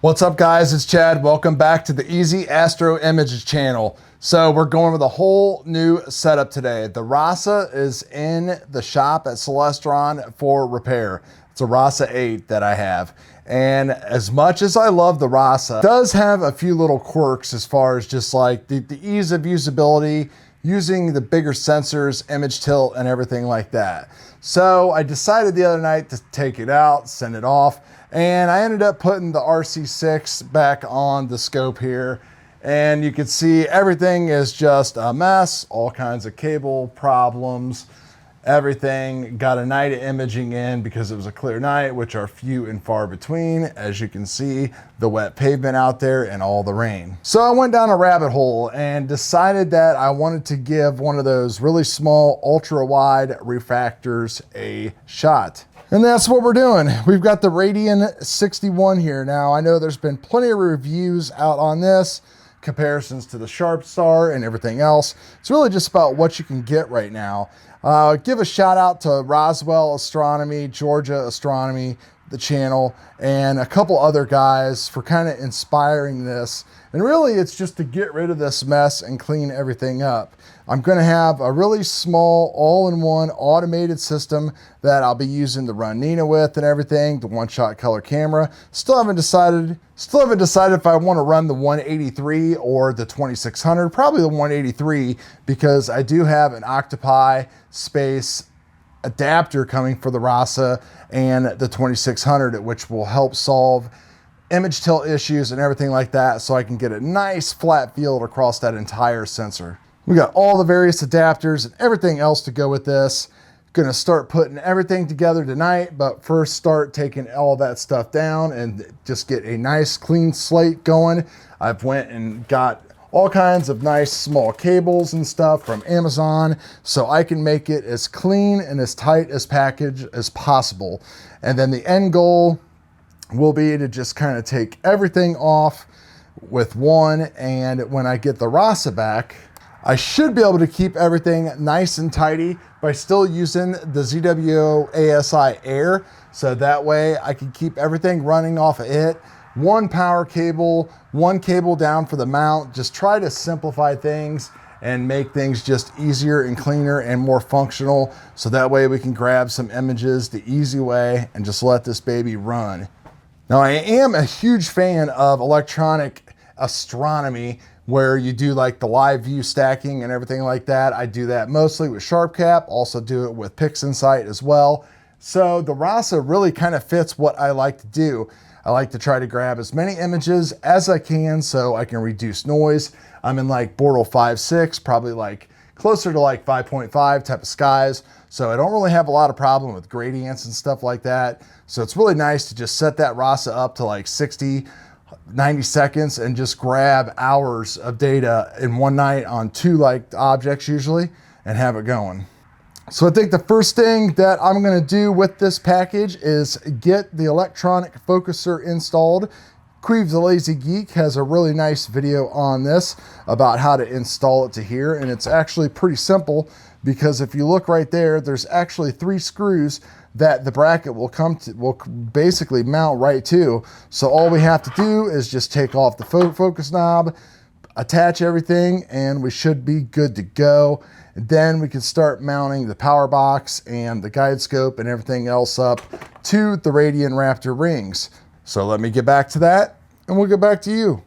What's up guys, it's Chad. Welcome back to the Easy Astro Images channel. So we're going with a whole new setup today. The Rasa is in the shop at Celestron for repair. It's a Rasa 8 that I have. And as much as I love the Rasa, it does have a few little quirks as far as just like the ease of usability, using the bigger sensors, image tilt, and everything like that. So I decided the other night to take it out, send it off, and I ended up putting the RC6 back on the scope here. And you can see everything is just a mess, all kinds of cable problems, everything. Got a night of imaging in because it was a clear night, which are few and far between. As you can see, the wet pavement out there and all the rain. So I went down a rabbit hole and decided that I wanted to give one of those really small ultra wide refractors a shot. And that's what we're doing. We've got the Radian 61 here. Now I know there's been plenty of reviews out on this, comparisons to the Sharp Star and everything else. It's really just about what you can get right now. Give a shout out to Roswell Astronomy, Georgia Astronomy, the channel, and a couple other guys for kind of inspiring this. And really it's just to get rid of this mess and clean everything up. I'm going to have a really small all-in-one automated system that I'll be using to run Nina with and everything, the one-shot color camera. Still haven't decided if I want to run the 183 or the 2600, probably the 183, because I do have an Octopi space adapter coming for the Rasa and the 2600, which will help solve image tilt issues and everything like that, so I can get a nice flat field across that entire sensor. We got all the various adapters and everything else to go with this. Gonna start putting everything together tonight, but first start taking all that stuff down and just get a nice clean slate going. I've went and got all kinds of nice small cables and stuff from Amazon, so I can make it as clean and as tight as package as possible. And then the end goal will be to just kind of take everything off with one, and when I get the Rasa back, I should be able to keep everything nice and tidy by still using the ASTRO, so that way I can keep everything running off of it. One power cable, one cable down for the mount. Just try to simplify things and make things just easier and cleaner and more functional, so that way we can grab some images the easy way and just let this baby run. Now I am a huge fan of electronic astronomy, where you do like the live view stacking and everything like that. I do that mostly with SharpCap, also do it with PixInsight as well. So the Rasa really kind of fits what I like to do. I like to try to grab as many images as I can so I can reduce noise. I'm in like Bortle 5.6, probably like closer to like 5.5 type of skies. So I don't really have a lot of problem with gradients and stuff like that. So it's really nice to just set that Rasa up to like 60, 90 seconds and just grab hours of data in one night on two like objects usually and have it going. So I think the first thing that I'm going to do with this package is get the electronic focuser installed. Queeve the Lazy Geek has a really nice video on this about how to install it to here, and it's actually pretty simple because if you look right there, there's actually 3 screws that the bracket will basically mount right to. So all we have to do is just take off the focus knob, attach everything, and we should be good to go. And then we can start mounting the power box and the guide scope and everything else up to the Radian Raptor rings. So let me get back to that and we'll get back to you.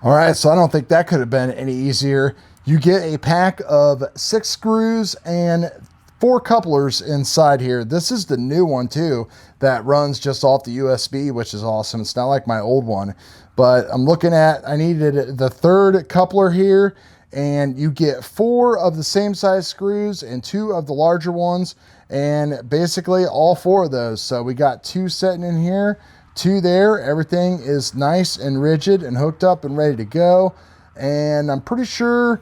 All right, so I don't think that could have been any easier. You get a pack of 6 screws and 4 couplers inside here. This is the new one too that runs just off the USB, which is awesome. It's not like my old one, but I'm looking at, I needed the 3rd coupler here, and you get 4 of the same size screws and 2 of the larger ones, and basically all 4 of those. So we got 2 sitting in here, 2 there. Everything is nice and rigid and hooked up and ready to go. And I'm pretty sure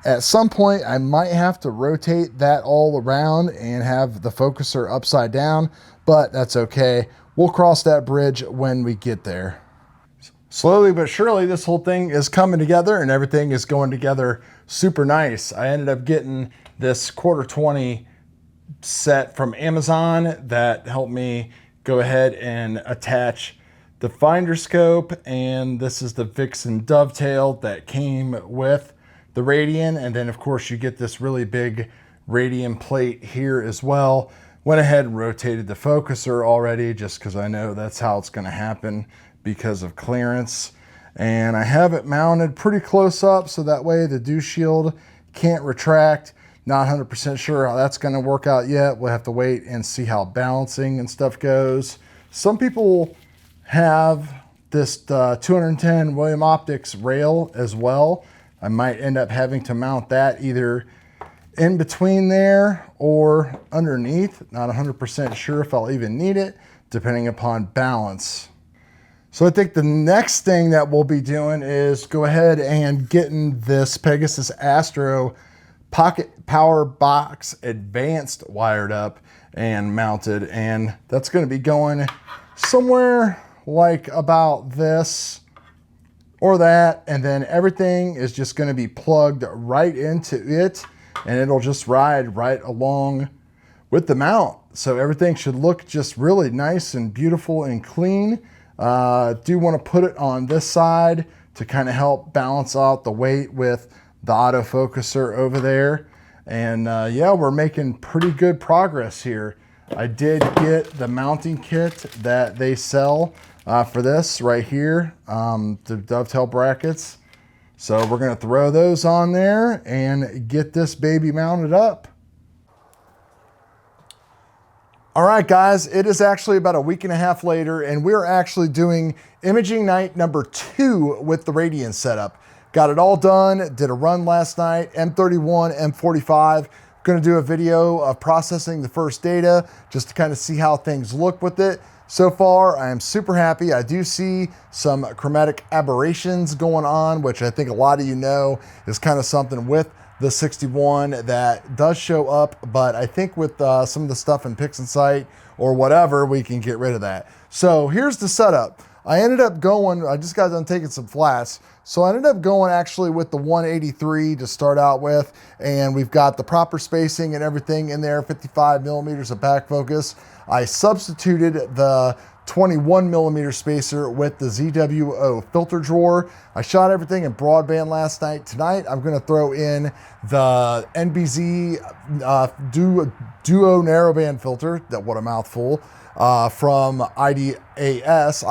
at some point I might have to rotate that all around and have the focuser upside down, but that's okay. We'll cross that bridge when we get there. Slowly but surely this whole thing is coming together and everything is going together super nice. I ended up getting this 1/4-20 set from Amazon that helped me go ahead and attach the finder scope, and this is the Vixen dovetail that came with the Radian. And then of course you get this really big Radian plate here as well. Went ahead and rotated the focuser already just because I know that's how it's going to happen because of clearance. And I have it mounted pretty close up so that way the dew shield can't retract. Not 100% sure how that's going to work out yet. We'll have to wait and see how balancing and stuff goes. Some people have this 210 William Optics rail as well. I might end up having to mount that either in between there or underneath. Not 100% sure if I'll even need it, depending upon balance. So I think the next thing that we'll be doing is go ahead and getting this Pegasus ASTRO Pocket Power Box Advanced wired up and mounted. And that's going to be going somewhere like about this or that, and then everything is just going to be plugged right into it, and it'll just ride right along with the mount. So everything should look just really nice and beautiful and clean. Do want to put it on this side to kind of help balance out the weight with the autofocuser over there. And yeah, we're making pretty good progress here. I did get the mounting kit that they sell for this right here, the dovetail brackets. So we're going to throw those on there and get this baby mounted up. All right, guys, it is actually about a week and a half later, and we're actually doing imaging night number 2 with the Radian setup. Got it all done, did a run last night, M31, M45. Gonna do a video of processing the first data just to kind of see how things look with it. So far, I am super happy. I do see some chromatic aberrations going on, which I think a lot of you know is kind of something with the 61 that does show up, but I think with some of the stuff in PixInsight or whatever, we can get rid of that. So here's the setup. I ended up going, I just got done taking some flats, so I ended up going actually with the 183 to start out with, and we've got the proper spacing and everything in there, 55 millimeters of back focus. I substituted the 21 millimeter spacer with the ZWO filter drawer. I shot everything in broadband last night. Tonight, I'm gonna throw in the NBZ Duo narrowband filter, that what a mouthful, from IDIS.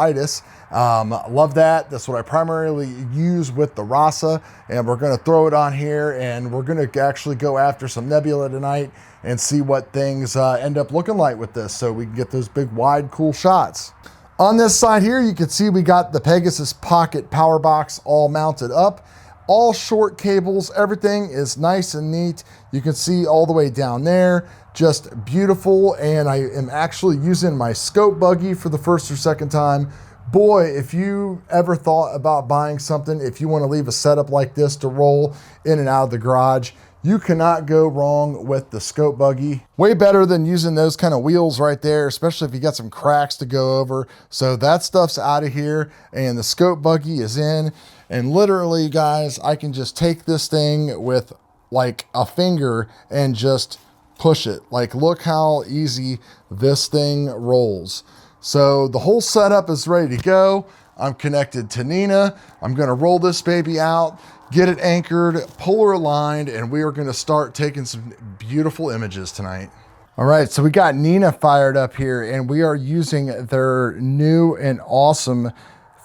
Love that. That's what I primarily use with the Rasa, and we're gonna throw it on here, and we're gonna actually go after some nebula tonight and see what things end up looking like with this, so we can get those big, wide, cool shots. On this side here, you can see we got the Pegasus Pocket Power Box all mounted up. All short cables, everything is nice and neat. You can see all the way down there, just beautiful. And I am actually using my scope buggy for the first or second time. Boy, if you ever thought about buying something, if you want to leave a setup like this to roll in and out of the garage, you cannot go wrong with the scope buggy. Way better than using those kind of wheels right there, especially if you got some cracks to go over. So that stuff's out of here, and the scope buggy is in. And literally, guys, I can just take this thing with like a finger and just push it. Like, look how easy this thing rolls. So the whole setup is ready to go. I'm connected to Nina. I'm gonna roll this baby out, get it anchored, polar aligned, and we are gonna start taking some beautiful images tonight. All right, so we got Nina fired up here, and we are using their new and awesome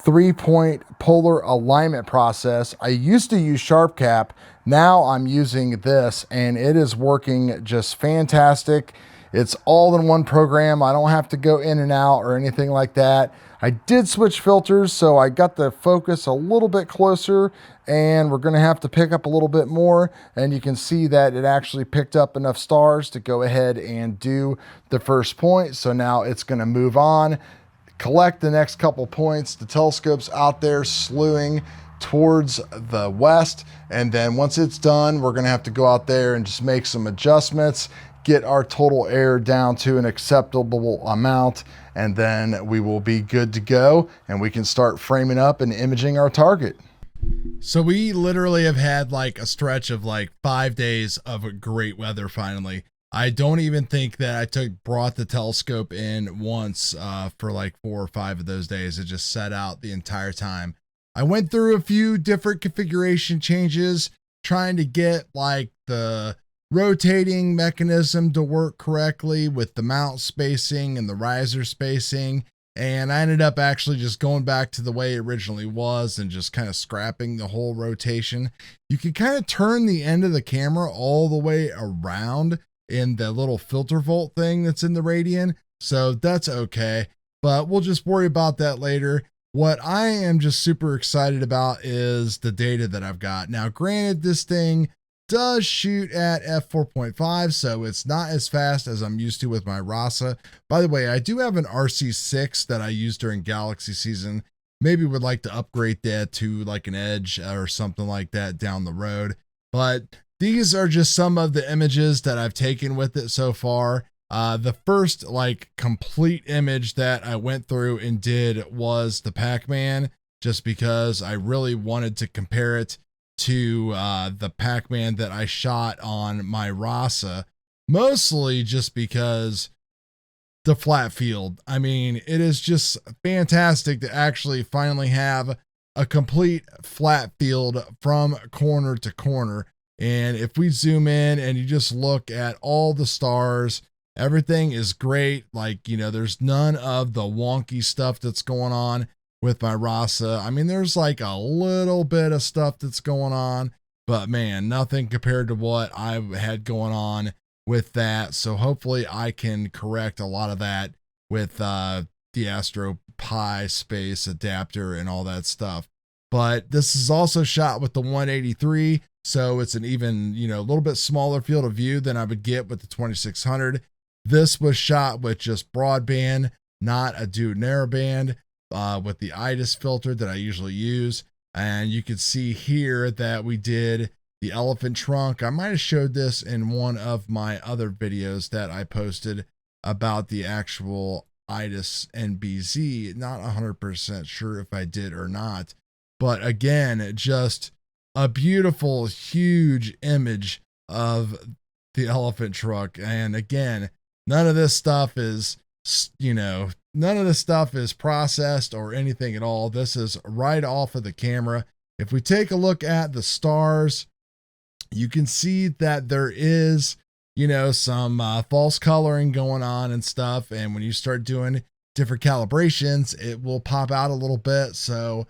3-point polar alignment process. I used to use SharpCap. Now I'm using this, and it is working just fantastic. It's all in one program. I don't have to go in and out or anything like that. I did switch filters, so I got the focus a little bit closer, and we're gonna have to pick up a little bit more, and you can see that it actually picked up enough stars to go ahead and do the first point. So now it's gonna move on, collect the next couple points. The telescope's out there slewing towards the west, and then once it's done, we're gonna have to go out there and just make some adjustments, get our total error down to an acceptable amount, and then we will be good to go, and we can start framing up and imaging our target. So we literally have had like a stretch of like 5 days of great weather finally. I don't even think that I brought the telescope in once for like 4 or 5 of those days. It just sat out the entire time. I went through a few different configuration changes trying to get like the rotating mechanism to work correctly with the mount spacing and the riser spacing. And I ended up actually just going back to the way it originally was and just kind of scrapping the whole rotation. You can kind of turn the end of the camera all the way around in the little filter volt thing that's in the Radian. So that's okay, but we'll just worry about that later. What I am just super excited about is the data that I've got. Now, granted, this thing does shoot at f4.5, so it's not as fast as I'm used to with my Rasa. By the way, I do have an RC6 that I use during Galaxy season. Maybe would like to upgrade that to like an Edge or something like that down the road. But these are just some of the images that I've taken with it so far. The first like complete image that I went through and did was the Pac-Man, just because I really wanted to compare it to the Pac-Man that I shot on my Rasa, mostly just because the flat field. I mean, it is just fantastic to actually finally have a complete flat field from corner to corner. And if we zoom in and you just look at all the stars, everything is great. Like, you know, there's none of the wonky stuff that's going on with my Rasa. I mean, there's like a little bit of stuff that's going on, but man, nothing compared to what I've had going on with that. So hopefully I can correct a lot of that with the ASTRO Pi space adapter and all that stuff. But this is also shot with the 183, so it's an even, you know, a little bit smaller field of view than I would get with the 2600. This was shot with just broadband, not a dude narrowband, with the IDIS filter that I usually use. And you can see here that we did the elephant trunk. I might have showed this in one of my other videos that I posted about the actual IDIS NBZ. Not 100% sure if I did or not. But again, just a beautiful, huge image of the elephant trunk. And again, none of this stuff is, you know, none of this stuff is processed or anything at all. This is right off of the camera. If we take a look at the stars, you can see that there is, you know, some false coloring going on and stuff. And when you start doing different calibrations, it will pop out a little bit. So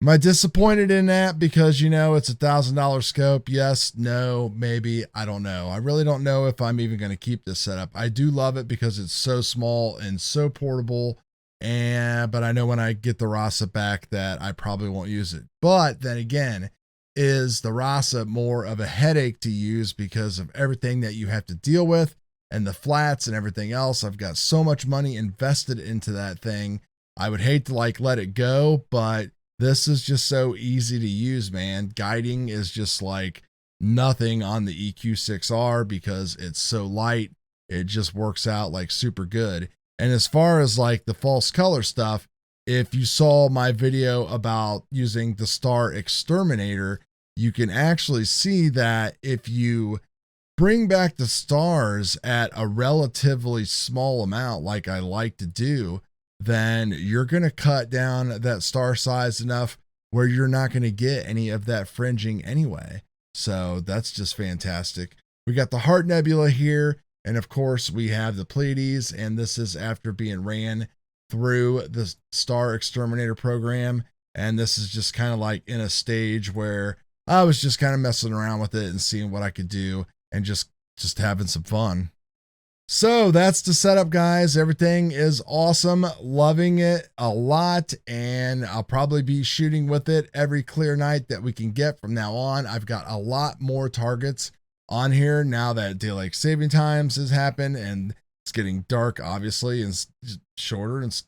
am I disappointed in that because, you know, it's $1,000 scope? Yes, no, maybe. I don't know. I really don't know if I'm even going to keep this setup. I do love it because it's so small and so portable. But I know when I get the Rasa back that I probably won't use it. But then again, is the Rasa more of a headache to use because of everything that you have to deal with and the flats and everything else? I've got so much money invested into that thing. I would hate to like let it go, but this is just so easy to use, man. Guiding is just like nothing on the EQ6R because it's so light. It just works out like super good. And as far as like the false color stuff, if you saw my video about using the Star Exterminator, you can actually see that if you bring back the stars at a relatively small amount, like I like to do, then you're going to cut down that star size enough where you're not going to get any of that fringing anyway. So that's just fantastic. We got the Heart Nebula here. And of course we have the Pleiades, and this is after being ran through the Star Exterminator program. And this is just kind of like in a stage where I was just kind of messing around with it and seeing what I could do and just having some fun. So that's the setup, guys. Everything is awesome. Loving it a lot. And I'll probably be shooting with it every clear night that we can get from now on. I've got a lot more targets on here now that daylight saving times has happened and it's getting dark, obviously, and shorter, and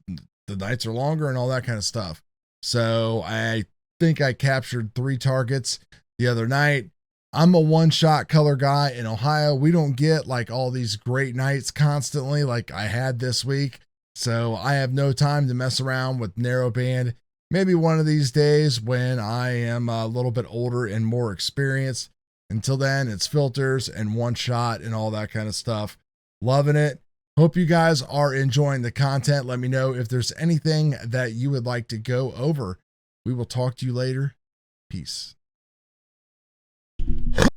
the nights are longer and all that kind of stuff. So I think I captured 3 targets the other night. I'm a one-shot color guy in Ohio. We don't get like all these great nights constantly like I had this week. So I have no time to mess around with narrowband. Maybe one of these days when I am a little bit older and more experienced, Until then, it's filters and one shot and all that kind of stuff. Loving it. Hope you guys are enjoying the content. Let me know if there's anything that you would like to go over. We will talk to you later. Peace.